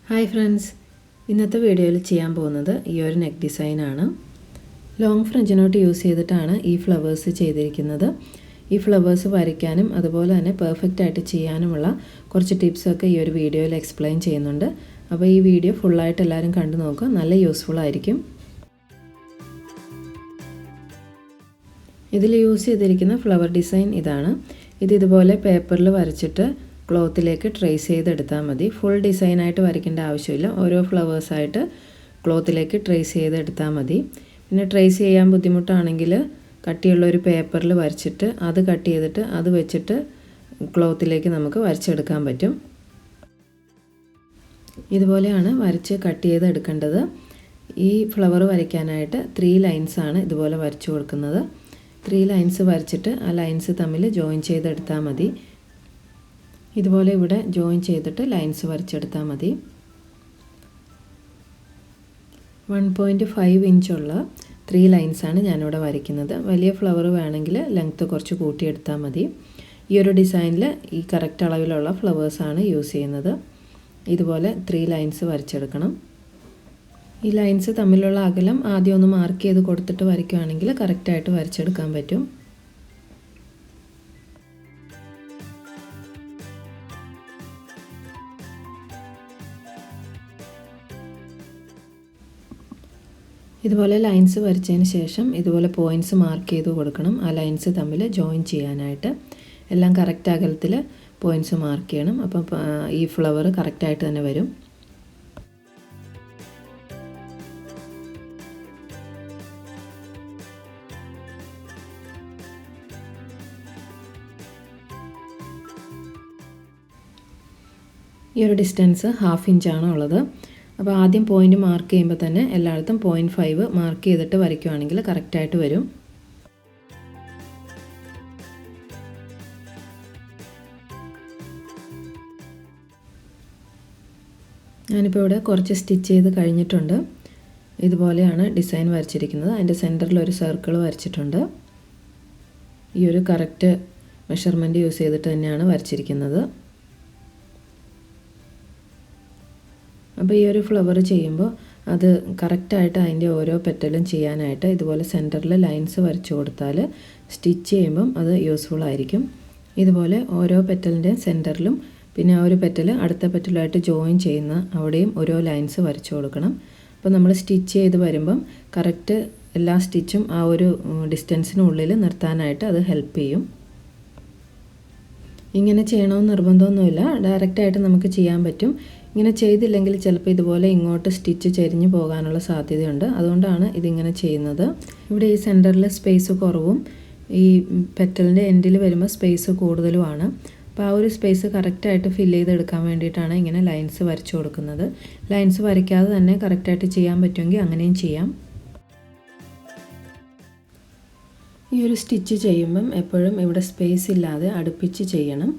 Hi friends, ഇന്നത്തെ വീഡിയോയിൽ ചെയ്യാൻ പോകുന്നത് ഈ ഒരു നെക്ക് ഡിസൈനാണ്. ലോങ് ഫ്രഞ്ച് നോട്ട് യൂസ് ചെയ്തിട്ടാണ് ഈ ഫ്ലവേഴ്സ് ചെയ്തിരിക്കുന്നത്. ഈ ഫ്ലവേഴ്സ് വരയ്ക്കാനും അതുപോലെ തന്നെ പെർഫെക്റ്റ് ആയിട്ട് ചെയ്യാനുമുള്ള കുറച്ച് ടിപ്സൊക്കെ ഈ ഒരു വീഡിയോയിൽ എക്സ്പ്ലെയിൻ ചെയ്യുന്നുണ്ട്. അപ്പോൾ ഈ വീഡിയോ ഫുള്ളായിട്ട് എല്ലാവരും കണ്ടു നോക്കുക, നല്ല യൂസ്ഫുൾ ആയിരിക്കും. ഇതിൽ യൂസ് ചെയ്തിരിക്കുന്ന ഫ്ലവർ ഡിസൈൻ ഇതാണ്. ഇതുപോലെ പേപ്പറിൽ വരച്ചിട്ട് ക്ലോത്തിലേക്ക് ട്രേസ് ചെയ്തെടുത്താൽ മതി. ഫുൾ ഡിസൈനായിട്ട് വരയ്ക്കേണ്ട ആവശ്യമില്ല, ഓരോ ഫ്ലവേഴ്സായിട്ട് ക്ലോത്തിലേക്ക് ട്രേസ് ചെയ്തെടുത്താൽ മതി. പിന്നെ ട്രേസ് ചെയ്യാൻ ബുദ്ധിമുട്ടാണെങ്കിൽ കട്ടിയുള്ളൊരു പേപ്പറിൽ വരച്ചിട്ട് അത് കട്ട് ചെയ്തിട്ട് അത് വെച്ചിട്ട് ക്ലോത്തിലേക്ക് നമുക്ക് വരച്ചെടുക്കാൻ പറ്റും. ഇതുപോലെയാണ് വരച്ച് കട്ട് ചെയ്തെടുക്കേണ്ടത്. ഈ ഫ്ലവർ വരയ്ക്കാനായിട്ട് 3 ലൈൻസാണ് ഇതുപോലെ വരച്ചു കൊടുക്കുന്നത്. 3 ലൈൻസ് വരച്ചിട്ട് ആ ലൈൻസ് തമ്മിൽ ജോയിൻ ചെയ്തെടുത്താൽ മതി. ഇതുപോലെ ഇവിടെ ജോയിൻ ചെയ്തിട്ട് ലൈൻസ് വരച്ചെടുത്താൽ മതി. 1.5 ഇഞ്ചുള്ള 3 ലൈൻസാണ് ഞാനിവിടെ വരയ്ക്കുന്നത്. വലിയ ഫ്ലവർ വേണമെങ്കിൽ ലെങ്ത്ത് കുറച്ച് കൂട്ടിയെടുത്താൽ മതി. ഈ ഒരു ഡിസൈനിൽ ഈ കറക്റ്റ് അളവിലുള്ള ഫ്ലവേഴ്സാണ് യൂസ് ചെയ്യുന്നത്. ഇതുപോലെ 3 ലൈൻസ് വരച്ചെടുക്കണം. ഈ ലൈൻസ് തമ്മിലുള്ള അകലം ആദ്യം ഒന്ന് മാർക്ക് ചെയ്ത് കൊടുത്തിട്ട് വരയ്ക്കുകയാണെങ്കിൽ കറക്റ്റായിട്ട് വരച്ചെടുക്കാൻ പറ്റും. ഇതുപോലെ ലൈൻസ് വരച്ചതിന് ശേഷം ഇതുപോലെ പോയിൻറ്റ്സ് മാർക്ക് ചെയ്ത് കൊടുക്കണം. ആ ലൈൻസ് തമ്മിൽ ജോയിൻ ചെയ്യാനായിട്ട് എല്ലാം കറക്റ്റ് അകലത്തിൽ പോയിൻറ്റ്സ് മാർക്ക് ചെയ്യണം. അപ്പം ഈ ഫ്ലവർ കറക്റ്റായിട്ട് തന്നെ വരും. ഈ ഒരു ഡിസ്റ്റൻസ് 1/2 ഇഞ്ചാണ് ഉള്ളത്. അപ്പോൾ ആദ്യം പോയിൻ്റ് മാർക്ക് ചെയ്യുമ്പോൾ തന്നെ എല്ലായിടത്തും 0.5 മാർക്ക് ചെയ്തിട്ട് വരയ്ക്കുകയാണെങ്കിൽ കറക്റ്റായിട്ട് വരും. ഞാനിപ്പോൾ ഇവിടെ കുറച്ച് സ്റ്റിച്ച് ചെയ്ത് കഴിഞ്ഞിട്ടുണ്ട്. ഇതുപോലെയാണ് ഡിസൈൻ വരച്ചിരിക്കുന്നത്. അതിൻ്റെ സെൻറ്ററിൽ ഒരു സർക്കിൾ വരച്ചിട്ടുണ്ട്. ഈ ഒരു കറക്റ്റ് മെഷർമെൻറ്റ് യൂസ് ചെയ്തിട്ട് തന്നെയാണ് വരച്ചിരിക്കുന്നത്. അപ്പോൾ ഈ ഒരു ഫ്ലവർ ചെയ്യുമ്പോൾ അത് കറക്റ്റായിട്ട് അതിൻ്റെ ഓരോ പെറ്റലും ചെയ്യാനായിട്ട് ഇതുപോലെ സെൻറ്ററിൽ ലൈൻസ് വരച്ചു കൊടുത്താൽ സ്റ്റിച്ച് ചെയ്യുമ്പം അത് യൂസ്ഫുൾ ആയിരിക്കും. ഇതുപോലെ ഓരോ പെറ്റലിൻ്റെയും സെൻറ്ററിലും പിന്നെ ആ ഒരു പെറ്റൽ അടുത്ത പെറ്റലുമായിട്ട് ജോയിൻ ചെയ്യുന്ന അവിടെയും ഓരോ ലൈൻസ് വരച്ചു കൊടുക്കണം. അപ്പോൾ നമ്മൾ സ്റ്റിച്ച് ചെയ്ത് വരുമ്പം കറക്റ്റ് എല്ലാ സ്റ്റിച്ചും ആ ഒരു ഡിസ്റ്റൻസിനുള്ളിൽ നിർത്താനായിട്ട് അത് ഹെൽപ്പ് ചെയ്യും. ഇങ്ങനെ ചെയ്യണമെന്ന് നിർബന്ധമൊന്നുമില്ല, ഡയറക്റ്റായിട്ട് നമുക്ക് ചെയ്യാൻ പറ്റും. ഇങ്ങനെ ചെയ്തില്ലെങ്കിൽ ചിലപ്പോൾ ഇതുപോലെ ഇങ്ങോട്ട് സ്റ്റിച്ച് ചെരിഞ്ഞു പോകാനുള്ള സാധ്യതയുണ്ട്. അതുകൊണ്ടാണ് ഇതിങ്ങനെ ചെയ്യുന്നത്. ഇവിടെ ഈ സെൻറ്ററിൽ സ്പേസ് കുറവും ഈ പെറ്റലിൻ്റെ എൻഡിൽ വരുമ്പോൾ സ്പേസ് കൂടുതലുമാണ്. അപ്പോൾ ആ ഒരു സ്പേസ് കറക്റ്റായിട്ട് ഫില്ല് ചെയ്തെടുക്കാൻ വേണ്ടിയിട്ടാണ് ഇങ്ങനെ ലൈൻസ് വരച്ചു കൊടുക്കുന്നത്. ലൈൻസ് വരയ്ക്കാതെ തന്നെ കറക്റ്റായിട്ട് ചെയ്യാൻ പറ്റുമെങ്കിൽ അങ്ങനെയും ചെയ്യാം. ഈ ഒരു സ്റ്റിച്ച് ചെയ്യുമ്പം എപ്പോഴും ഇവിടെ സ്പേസ് ഇല്ലാതെ അടുപ്പിച്ച് ചെയ്യണം.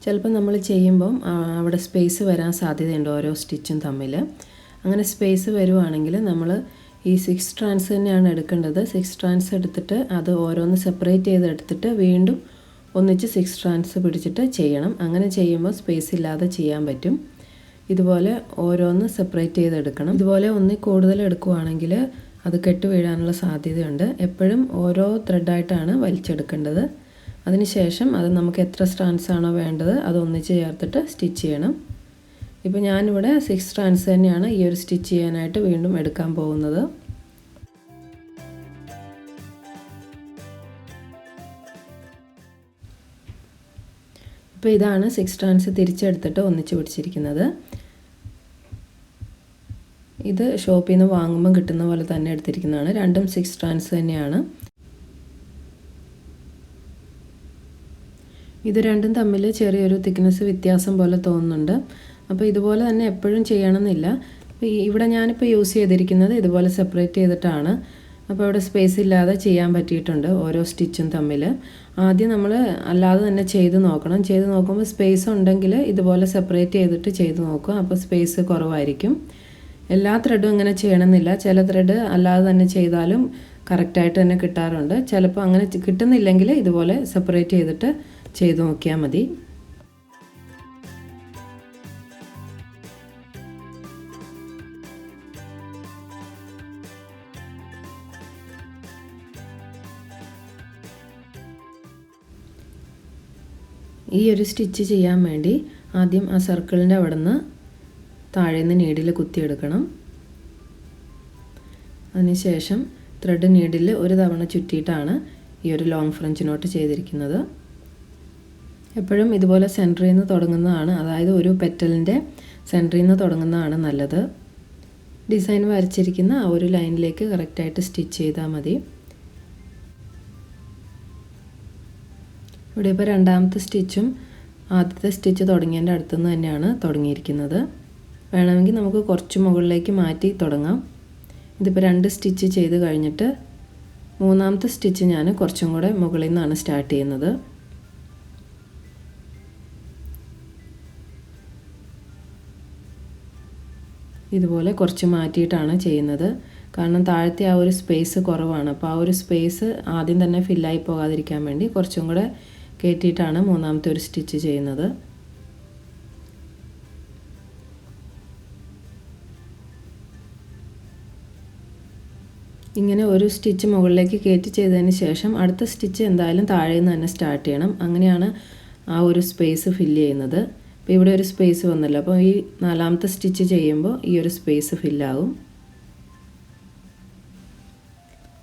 ചിലപ്പോൾ നമ്മൾ ചെയ്യുമ്പം അവിടെ സ്പേസ് വരാൻ സാധ്യതയുണ്ട് ഓരോ സ്റ്റിച്ചും തമ്മിൽ. അങ്ങനെ സ്പേസ് വരുവാണെങ്കിൽ നമ്മൾ ഈ 6 സ്ട്രാൻഡ്സ് തന്നെയാണ് എടുക്കേണ്ടത്. 6 സ്ട്രാൻഡ്സ് എടുത്തിട്ട് അത് ഓരോന്ന് സെപ്പറേറ്റ് ചെയ്ത് എടുത്തിട്ട് വീണ്ടും ഒന്നിച്ച് 6 സ്ട്രാൻഡ്സ് പിടിച്ചിട്ട് ചെയ്യണം. അങ്ങനെ ചെയ്യുമ്പോൾ സ്പേസ് ഇല്ലാതെ ചെയ്യാൻ പറ്റും. ഇതുപോലെ ഓരോന്ന് സെപ്പറേറ്റ് ചെയ്തെടുക്കണം. ഇതുപോലെ ഒന്നിൽ കൂടുതൽ എടുക്കുകയാണെങ്കിൽ അത് കെട്ട് വീഴാനുള്ള സാധ്യതയുണ്ട്. എപ്പോഴും ഓരോ ത്രെഡായിട്ടാണ് വലിച്ചെടുക്കേണ്ടത്. അതിനുശേഷം അത് നമുക്ക് എത്ര സ്ട്രാൻഡ്സ് ആണോ വേണ്ടത് അത് ഒന്നിച്ച് ചേർത്തിട്ട് സ്റ്റിച്ച് ചെയ്യണം. ഇപ്പോൾ ഞാനിവിടെ 6 സ്ട്രാൻഡ്സ് തന്നെയാണ് ഈ ഒരു സ്റ്റിച്ച് ചെയ്യാനായിട്ട് വീണ്ടും എടുക്കാൻ പോകുന്നത്. ഇപ്പോൾ ഇതാണ് 6 സ്ട്രാൻഡ്സ് തിരിച്ചെടുത്തിട്ട് ഒന്നിച്ച് പിടിച്ചിരിക്കുന്നത്. ഇത് ഷോപ്പിൽ നിന്ന് വാങ്ങുമ്പോൾ കിട്ടുന്ന പോലെ തന്നെ എടുത്തിരിക്കുന്നതാണ്. രണ്ടും 6 സ്ട്രാൻഡ്സ് തന്നെയാണ്. ഇത് രണ്ടും തമ്മിൽ ചെറിയൊരു തിക്നെസ് വ്യത്യാസം പോലെ തോന്നുന്നുണ്ട്. അപ്പോൾ ഇതുപോലെ തന്നെ എപ്പോഴും ചെയ്യണമെന്നില്ല. അപ്പോൾ ഇവിടെ ഞാനിപ്പോൾ യൂസ് ചെയ്തിരിക്കുന്നത് ഇതുപോലെ സെപ്പറേറ്റ് ചെയ്തിട്ടാണ്. അപ്പോൾ ഇവിടെ സ്പേസ് ഇല്ലാതെ ചെയ്യാൻ പറ്റിയിട്ടുണ്ട് ഓരോ സ്റ്റിച്ചും തമ്മിൽ. ആദ്യം നമ്മൾ അല്ലാതെ തന്നെ ചെയ്ത് നോക്കണം. ചെയ്ത് നോക്കുമ്പോൾ സ്പേസ് ഉണ്ടെങ്കിൽ ഇതുപോലെ സെപ്പറേറ്റ് ചെയ്തിട്ട് ചെയ്ത് നോക്കുക. അപ്പോൾ സ്പേസ് കുറവായിരിക്കും. എല്ലാ ത്രെഡും ഇങ്ങനെ ചെയ്യണമെന്നില്ല. ചില ത്രെഡ് അല്ലാതെ തന്നെ ചെയ്താലും കറക്റ്റായിട്ട് തന്നെ കിട്ടാറുണ്ട്. ചിലപ്പോൾ അങ്ങനെ കിട്ടുന്നില്ലെങ്കിൽ ഇതുപോലെ സെപ്പറേറ്റ് ചെയ്തിട്ട് ചെയ്ത് നോക്കിയാൽ മതി. ഈ ഒരു സ്റ്റിച്ച് ചെയ്യാൻ വേണ്ടി ആദ്യം ആ സർക്കിളിൻ്റെ അവിടെ നിന്ന് താഴേന്ന് നീഡിൽ കുത്തിയെടുക്കണം. അതിനുശേഷം ത്രെഡ് നീഡിൽ ഒരു തവണ ചുറ്റിയിട്ടാണ് ഈ ഒരു ലോങ് ഫ്രഞ്ച് നോട്ട് ചെയ്തിരിക്കുന്നത്. എപ്പോഴും ഇതുപോലെ സെൻറ്ററിൽ നിന്ന് തുടങ്ങുന്നതാണ്, അതായത് ഒരു പെറ്റലിൻ്റെ സെൻറ്ററിൽ നിന്ന് തുടങ്ങുന്നതാണ് നല്ലത്. ഡിസൈൻ വരച്ചിരിക്കുന്ന ആ ഒരു ലൈനിലേക്ക് കറക്റ്റായിട്ട് സ്റ്റിച്ച് ചെയ്താൽ മതി. ഇവിടെ ഇപ്പോൾ രണ്ടാമത്തെ സ്റ്റിച്ചും ആദ്യത്തെ സ്റ്റിച്ച് തുടങ്ങിയതിൻ്റെ അടുത്തുനിന്ന് തന്നെയാണ് തുടങ്ങിയിരിക്കുന്നത്. വേണമെങ്കിൽ നമുക്ക് കുറച്ച് മുകളിലേക്ക് മാറ്റി തുടങ്ങാം. ഇതിപ്പോൾ 2 സ്റ്റിച്ച് ചെയ്ത് കഴിഞ്ഞിട്ട് മൂന്നാമത്തെ സ്റ്റിച്ച് ഞാൻ കുറച്ചും കൂടെ മുകളിൽ നിന്നാണ് സ്റ്റാർട്ട് ചെയ്യുന്നത്. ഇതുപോലെ കുറച്ച് മാറ്റിയിട്ടാണ് ചെയ്യുന്നത്. കാരണം താഴത്തെ ആ ഒരു സ്പേസ് കുറവാണ്. അപ്പോൾ ആ ഒരു സ്പേസ് ആദ്യം തന്നെ ഫില്ലായി പോകാതിരിക്കാൻ വേണ്ടി കുറച്ചും കൂടെ കയറ്റിയിട്ടാണ് മൂന്നാമത്തെ ഒരു സ്റ്റിച്ച് ചെയ്യുന്നത്. ഇങ്ങനെ ഒരു സ്റ്റിച്ച് മുകളിലേക്ക് കയറ്റി ചെയ്തതിന് ശേഷം അടുത്ത സ്റ്റിച്ച് എന്തായാലും താഴെ നിന്ന് തന്നെ സ്റ്റാർട്ട് ചെയ്യണം. അങ്ങനെയാണ് ആ ഒരു സ്പേസ് ഫില്ല് ചെയ്യുന്നത്. അപ്പോൾ ഇവിടെ ഒരു സ്പേസ് വന്നല്ലോ, അപ്പോൾ ഈ നാലാമത്തെ സ്റ്റിച്ച് ചെയ്യുമ്പോൾ ഈ ഒരു സ്പേസ് ഫില്ലാകും.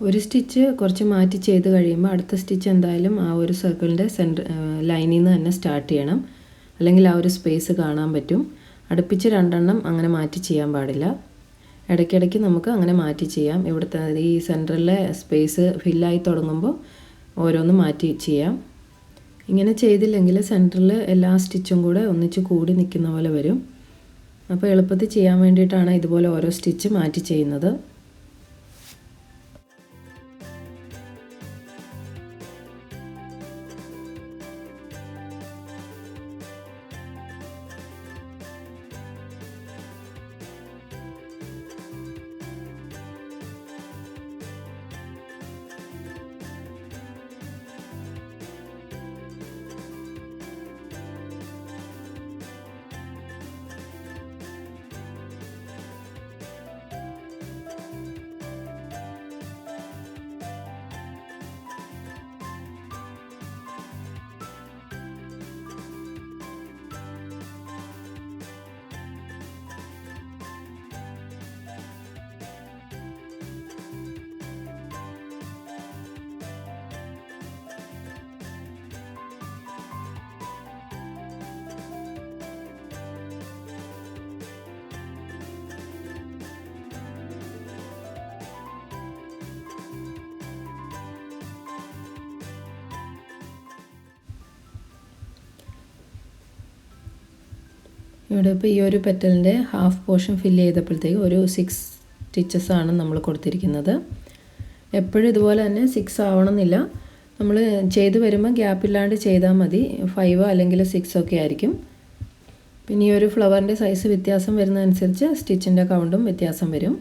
ഒരു സ്റ്റിച്ച് കുറച്ച് മാറ്റി ചെയ്ത് കഴിയുമ്പോൾ അടുത്ത സ്റ്റിച്ച് എന്തായാലും ആ ഒരു സർക്കിളിൻ്റെ ലൈനിൽ നിന്ന് തന്നെ സ്റ്റാർട്ട് ചെയ്യണം, അല്ലെങ്കിൽ ആ ഒരു സ്പേസ് കാണാൻ പറ്റും. അടുപ്പിച്ച് 2 എണ്ണം അങ്ങനെ മാറ്റി ചെയ്യാൻ പാടില്ല. ഇടയ്ക്കിടയ്ക്ക് നമുക്ക് അങ്ങനെ മാറ്റി ചെയ്യാം. ഇവിടുത്തെ ഈ സെൻറ്ററിലെ സ്പേസ് ഫില്ലായി തുടങ്ങുമ്പോൾ ഓരോന്ന് മാറ്റി ചെയ്യാം. ഇങ്ങനെ ചെയ്തില്ലെങ്കിൽ സെൻറ്ററിൽ എല്ലാ സ്റ്റിച്ചും കൂടെ ഒന്നിച്ച് കൂടി നിൽക്കുന്ന പോലെ വരും. അപ്പോൾ എളുപ്പത്തിൽ ചെയ്യാൻ വേണ്ടിയിട്ടാണ് ഇതുപോലെ ഓരോ സ്റ്റിച്ച് മാറ്റി ചെയ്യുന്നത്. ഇവിടെ ഇപ്പോൾ ഈ ഒരു പെറ്റലിൻ്റെ ഹാഫ് പോർഷൻ ഫില്ല് ചെയ്തപ്പോഴത്തേക്ക് ഒരു 6 സ്റ്റിച്ചസ് ആണ് നമ്മൾ കൊടുത്തിരിക്കുന്നത്. എപ്പോഴും ഇതുപോലെ തന്നെ 6 ആവണമെന്നില്ല. നമ്മൾ ചെയ്ത് വരുമ്പോൾ ഗ്യാപ്പില്ലാണ്ട് ചെയ്താൽ മതി. 5 അല്ലെങ്കിൽ 6 ഒക്കെ ആയിരിക്കും. പിന്നെ ഈ ഒരു ഫ്ലവറിൻ്റെ സൈസ് വ്യത്യാസം വരുന്നതനുസരിച്ച് സ്റ്റിച്ചിൻ്റെ കൗണ്ടും വ്യത്യാസം വരും.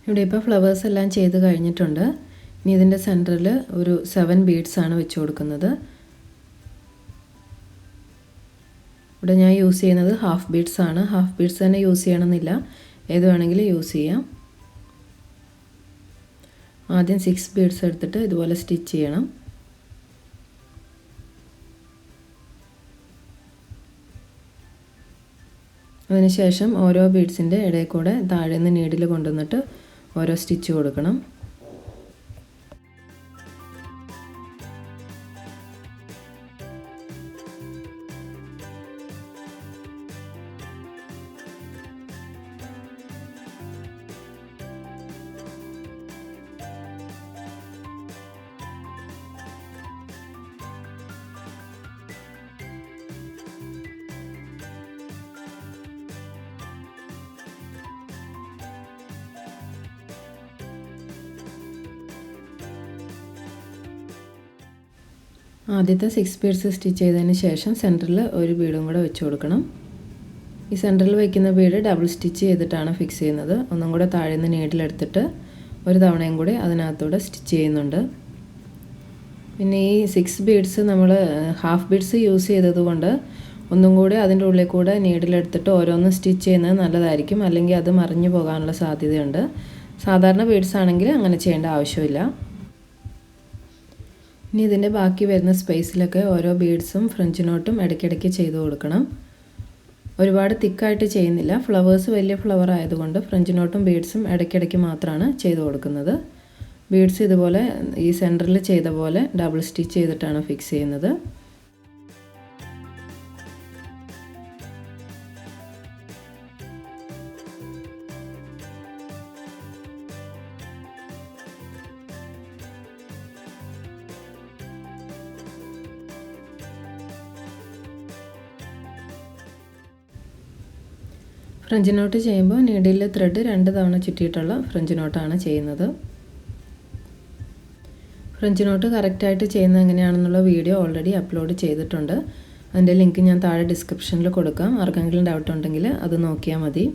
ഇവിടെ ഇപ്പോൾ ഫ്ലവേഴ്സ് എല്ലാം ചെയ്ത് കഴിഞ്ഞിട്ടുണ്ട്. ഇനി ഇതിൻ്റെ സെൻറ്ററിൽ ഒരു 7 ബീഡ്സ് ആണ് വെച്ച് കൊടുക്കുന്നത്. ഇവിടെ ഞാൻ യൂസ് ചെയ്യുന്നത് ഹാഫ് ബീഡ്സ് ആണ്. ഹാഫ് ബീഡ്സ് തന്നെ യൂസ് ചെയ്യണമെന്നില്ല, ഏത് വേണമെങ്കിലും യൂസ് ചെയ്യാം. ആദ്യം 6 ബീഡ്സ് എടുത്തിട്ട് ഇതുപോലെ സ്റ്റിച്ച് ചെയ്യണം. അതിനുശേഷം ഓരോ ബീഡ്സിൻ്റെ ഇടയിൽ കൂടെ താഴെ നിന്ന് നീഡിൽ കൊണ്ടുവന്നിട്ട് ഓരോ സ്റ്റിച്ച് കൊടുക്കണം. ആദ്യത്തെ 6 ബീഡ്സ് സ്റ്റിച്ച് ചെയ്തതിന് ശേഷം സെൻറ്ററിൽ ഒരു ബീഡും കൂടെ വെച്ച് കൊടുക്കണം. ഈ സെൻറ്ററിൽ വയ്ക്കുന്ന ബീഡ് ഡബിൾ സ്റ്റിച്ച് ചെയ്തിട്ടാണ് ഫിക്സ് ചെയ്യുന്നത്. ഒന്നും കൂടെ താഴെ നിന്ന് നീഡിലെടുത്തിട്ട് ഒരു തവണയും കൂടി അതിനകത്തൂടെ സ്റ്റിച്ച് ചെയ്യുന്നുണ്ട്. പിന്നെ ഈ 6 ബീഡ്സ് നമ്മൾ ഹാഫ് ബീഡ്സ് യൂസ് ചെയ്തതുകൊണ്ട് ഒന്നും കൂടി അതിൻ്റെ ഉള്ളിൽ കൂടെ നീഡിലെടുത്തിട്ട് ഓരോന്ന് സ്റ്റിച്ച് ചെയ്യുന്നത് നല്ലതായിരിക്കും. അല്ലെങ്കിൽ അത് മറിഞ്ഞു പോകാനുള്ള സാധ്യതയുണ്ട്. സാധാരണ ബീഡ്സ് ആണെങ്കിൽ അങ്ങനെ ചെയ്യേണ്ട ആവശ്യമില്ല. ഇനി ഇതിൻ്റെ ബാക്കി വരുന്ന സ്പേസിലൊക്കെ ഓരോ ബീഡ്സും ഫ്രഞ്ച് നോട്ടും ഇടയ്ക്കിടയ്ക്ക് ചെയ്ത് കൊടുക്കണം. ഒരുപാട് തിക്കായിട്ട് ചെയ്യുന്നില്ല. ഫ്ലവേഴ്സ് വലിയ ഫ്ലവർ ആയതുകൊണ്ട് ഫ്രഞ്ച് നോട്ടും ബീഡ്സും ഇടയ്ക്കിടയ്ക്ക് മാത്രമാണ് ചെയ്ത് കൊടുക്കുന്നത്. ബീഡ്സ് ഇതുപോലെ ഈ സെൻറ്ററിൽ ചെയ്ത പോലെ ഡബിൾ സ്റ്റിച്ച് ചെയ്തിട്ടാണ് ഫിക്സ് ചെയ്യുന്നത്. ഫ്രഞ്ച് നോട്ട് ചെയ്യുമ്പോൾ നീഡിൽ ത്രെഡ് 2 തവണ ചുറ്റിയിട്ടുള്ള ഫ്രഞ്ച് നോട്ടാണ് ചെയ്യുന്നത്. ഫ്രഞ്ച് നോട്ട് കറക്റ്റായിട്ട് ചെയ്യുന്നത് എങ്ങനെയാണെന്നുള്ള വീഡിയോ ഓൾറെഡി അപ്ലോഡ് ചെയ്തിട്ടുണ്ട്. അതിൻ്റെ ലിങ്ക് ഞാൻ താഴെ ഡിസ്ക്രിപ്ഷനിൽ കൊടുക്കാം. ആർക്കെങ്കിലും ഡൗട്ട് ഉണ്ടെങ്കിൽ അത് നോക്കിയാൽ മതി.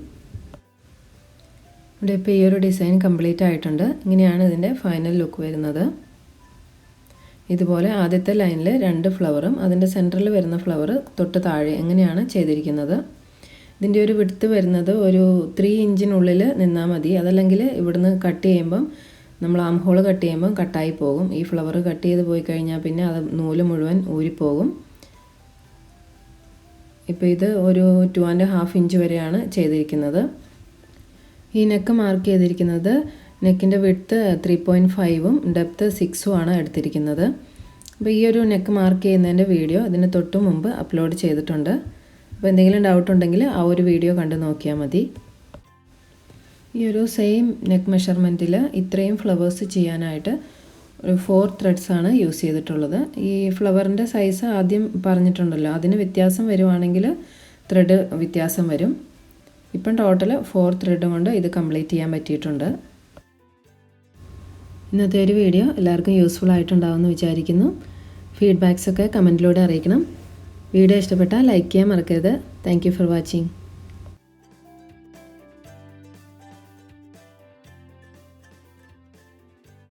ഇവിടെ ഇപ്പോൾ ഈ ഒരു ഡിസൈൻ കംപ്ലീറ്റ് ആയിട്ടുണ്ട്. ഇങ്ങനെയാണ് ഇതിൻ്റെ ഫൈനൽ ലുക്ക് വരുന്നത്. ഇതുപോലെ ആദ്യത്തെ ലൈനിൽ 2 ഫ്ലവറും അതിൻ്റെ സെൻറ്ററിൽ വരുന്ന ഫ്ലവർ തൊട്ട് താഴെ എങ്ങനെയാണ് ചെയ്തിരിക്കുന്നത്. ഇതിൻ്റെ ഒരു വിഡ്ത്ത് വരുന്നത് ഒരു 3 ഇഞ്ചിനുള്ളിൽ നിന്നാൽ മതി. അതല്ലെങ്കിൽ ഇവിടുന്ന് കട്ട് ചെയ്യുമ്പം നമ്മൾ ആം ഹോൾ കട്ട് ചെയ്യുമ്പം കട്ടായി പോകും. ഈ ഫ്ലവർ കട്ട് ചെയ്ത് പോയി കഴിഞ്ഞാൽ പിന്നെ അത് നൂല് മുഴുവൻ ഊരിപ്പോകും. ഇപ്പോൾ ഇത് ഒരു 2.5 ഇഞ്ച് വരെയാണ് ചെയ്തിരിക്കുന്നത്. ഈ നെക്ക് മാർക്ക് ചെയ്തിരിക്കുന്നത് നെക്കിൻ്റെ വിഡ്ത്ത് 3.5ഉം ഡെപ്ത്ത് 6ഉം ആണ് എടുത്തിരിക്കുന്നത്. അപ്പോൾ ഈ ഒരു നെക്ക് മാർക്ക് ചെയ്യുന്നതിൻ്റെ വീഡിയോ ഇതിന് തൊട്ട് മുമ്പ് അപ്ലോഡ് ചെയ്തിട്ടുണ്ട്. അപ്പോൾ എന്തെങ്കിലും ഡൗട്ട് ഉണ്ടെങ്കിൽ ആ ഒരു വീഡിയോ കണ്ട് നോക്കിയാൽ മതി. ഈ ഒരു സെയിം നെക്ക് മെഷർമെൻറ്റിൽ ഇത്രയും ഫ്ലവേഴ്സ് ചെയ്യാനായിട്ട് ഒരു 4 ത്രെഡ്സ് ആണ് യൂസ് ചെയ്തിട്ടുള്ളത്. ഈ ഫ്ലവറിൻ്റെ സൈസ് ആദ്യം പറഞ്ഞിട്ടുണ്ടല്ലോ, അതിന് വ്യത്യാസം വരുവാണെങ്കിൽ ത്രെഡ് വ്യത്യാസം വരും. ഇപ്പം ടോട്ടൽ 4 ത്രെഡ് കൊണ്ട് ഇത് കംപ്ലീറ്റ് ചെയ്യാൻ പറ്റിയിട്ടുണ്ട്. ഇന്നത്തെ ഒരു വീഡിയോ എല്ലാവർക്കും യൂസ്ഫുൾ ആയിട്ടുണ്ടാവുമെന്ന് വിചാരിക്കുന്നു. ഫീഡ്ബാക്സൊക്കെ കമൻറ്റിലൂടെ അറിയിക്കണം. വീഡിയോ ഇഷ്ടപ്പെട്ടാൽ ലൈക്ക് ചെയ്യാൻ മറക്കരുത്. Thank you for watching.